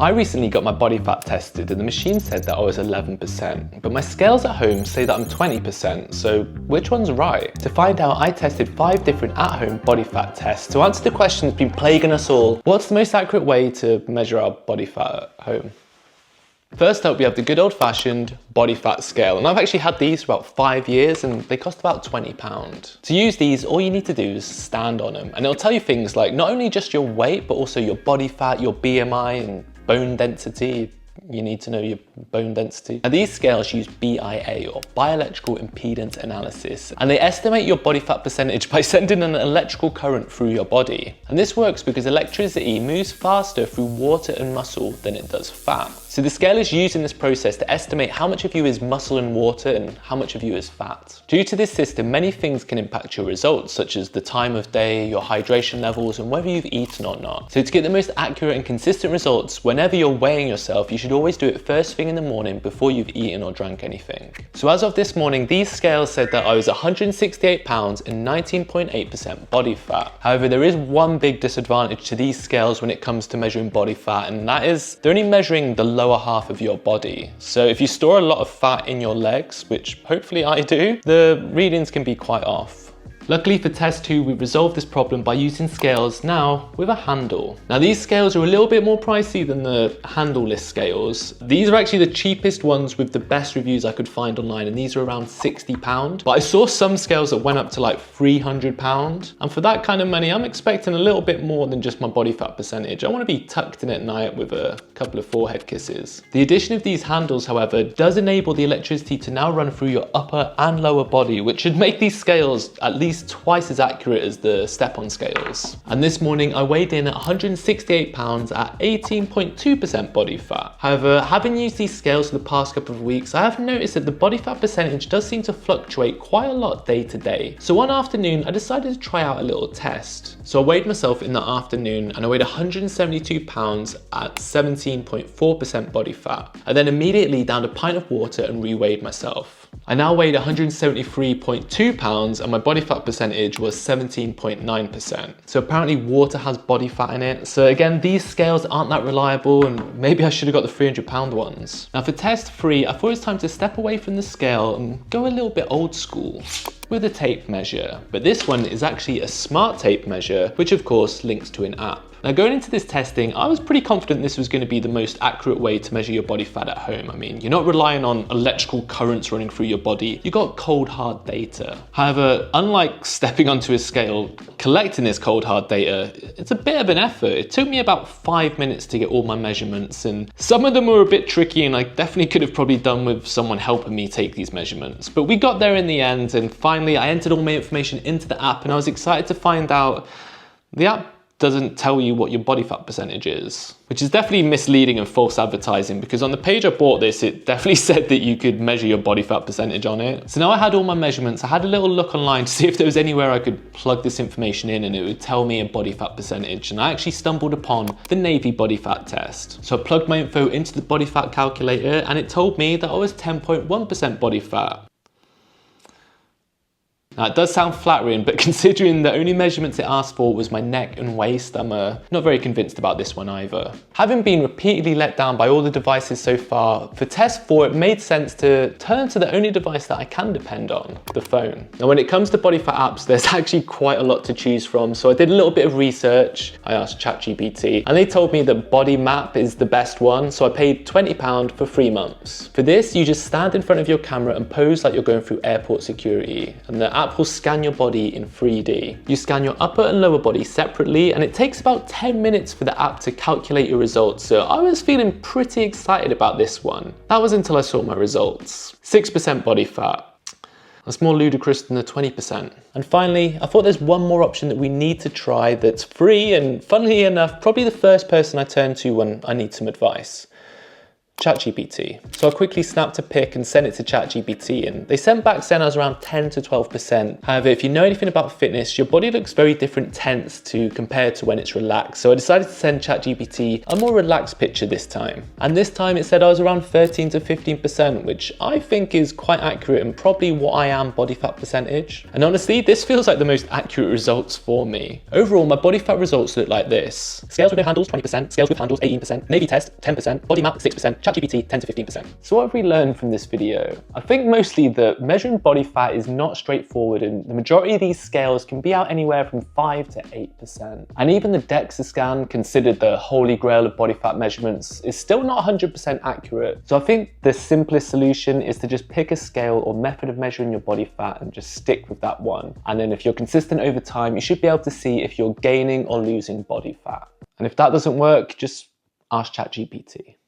I recently got my body fat tested and the machine said that I was 11%, but my scales at home say that I'm 20%, so which one's right? To find out, I tested 5 different at-home body fat tests to answer the question that's been plaguing us all. What's the most accurate way to measure our body fat at home? First up, we have the good old-fashioned body fat scale, and I've actually had these for about 5 years and they cost about £20. To use these, all you need to do is stand on them and it'll tell you things like not only just your weight, but also your body fat, your BMI and bone density. You need to know your bone density. Now these scales use BIA, or bioelectrical impedance analysis, and they estimate your body fat percentage by sending an electrical current through your body. And this works because electricity moves faster through water and muscle than it does fat. So the scale is used in this process to estimate how much of you is muscle and water and how much of you is fat. Due to this system, many things can impact your results, such as the time of day, your hydration levels, and whether you've eaten or not. So to get the most accurate and consistent results, whenever you're weighing yourself, you should always do it first thing in the morning before you've eaten or drank anything. So as of this morning, these scales said that I was 168 pounds and 19.8% body fat. However, there is one big disadvantage to these scales when it comes to measuring body fat, and that is they're only measuring the lower half of your body. So if you store a lot of fat in your legs, which hopefully I do, the readings can be quite off. Luckily for test 2, we resolved this problem by using scales now with a handle. Now these scales are a little bit more pricey than the handle-less scales. These are actually the cheapest ones with the best reviews I could find online, and these are around £60. But I saw some scales that went up to like £300. And for that kind of money, I'm expecting a little bit more than just my body fat percentage. I want to be tucked in at night with a couple of forehead kisses. The addition of these handles, however, does enable the electricity to now run through your upper and lower body, which should make these scales at least twice as accurate as the step-on scales. And this morning I weighed in at 168 pounds at 18.2% body fat. However, having used these scales for the past couple of weeks, I have noticed that the body fat percentage does seem to fluctuate quite a lot day to day. So one afternoon I decided to try out a little test. So I weighed myself in the afternoon and I weighed 172 pounds at 17.4% body fat. I then immediately downed a pint of water and re-weighed myself. I now weighed 173.2 pounds and my body fat percentage was 17.9%. So apparently water has body fat in it. So again, these scales aren't that reliable and maybe I should have got the £300 ones. Now for test 3, I thought it was time to step away from the scale and go a little bit old school with a tape measure. But this one is actually a smart tape measure, which of course links to an app. Now going into this testing, I was pretty confident this was going to be the most accurate way to measure your body fat at home. I mean, you're not relying on electrical currents running through your body, you got cold hard data. However, unlike stepping onto a scale, collecting this cold hard data, it's a bit of an effort. It took me about 5 minutes to get all my measurements, and some of them were a bit tricky and I definitely could have probably done with someone helping me take these measurements. But we got there in the end, and finally I entered all my information into the app and I was excited to find out the app doesn't tell you what your body fat percentage is, which is definitely misleading and false advertising, because on the page I bought this, it definitely said that you could measure your body fat percentage on it. So now I had all my measurements, I had a little look online to see if there was anywhere I could plug this information in and it would tell me a body fat percentage, and I actually stumbled upon the Navy body fat test. So I plugged my info into the body fat calculator and it told me that I was 10.1% body fat. Now it does sound flattering, but considering the only measurements it asked for was my neck and waist, I'm not very convinced about this one either. Having been repeatedly let down by all the devices so far, for test 4 it made sense to turn to the only device that I can depend on, the phone. Now when it comes to body fat apps, there's actually quite a lot to choose from, so I did a little bit of research. I asked ChatGPT and they told me that BodyMap is the best one, so I paid £20 for 3 months. For this, you just stand in front of your camera and pose like you're going through airport security, and the app will scan your body in 3D. You scan your upper and lower body separately and it takes about 10 minutes for the app to calculate your results, so I was feeling pretty excited about this one. That was until I saw my results. 6% body fat. That's more ludicrous than the 20%. And finally, I thought there's one more option that we need to try that's free and, funnily enough, probably the first person I turn to when I need some advice. ChatGPT. So I quickly snapped a pic and sent it to ChatGPT, and they sent back saying I was around 10 to 12%. However, if you know anything about fitness, your body looks very different tense to compared to when it's relaxed. So I decided to send ChatGPT a more relaxed picture this time. And this time it said I was around 13 to 15%, which I think is quite accurate and probably what I am body fat percentage. And honestly, this feels like the most accurate results for me. Overall, my body fat results look like this. Scales with no handles, 20%, scales with handles, 18%, Navy test, 10%, body map, 6%, ChatGPT, 10 to 15%. So what have we learned from this video? I think mostly that measuring body fat is not straightforward, and the majority of these scales can be out anywhere from 5 to 8%. And even the DEXA scan, considered the holy grail of body fat measurements, is still not 100% accurate. So I think the simplest solution is to just pick a scale or method of measuring your body fat and just stick with that one. And then if you're consistent over time, you should be able to see if you're gaining or losing body fat. And if that doesn't work, just ask ChatGPT.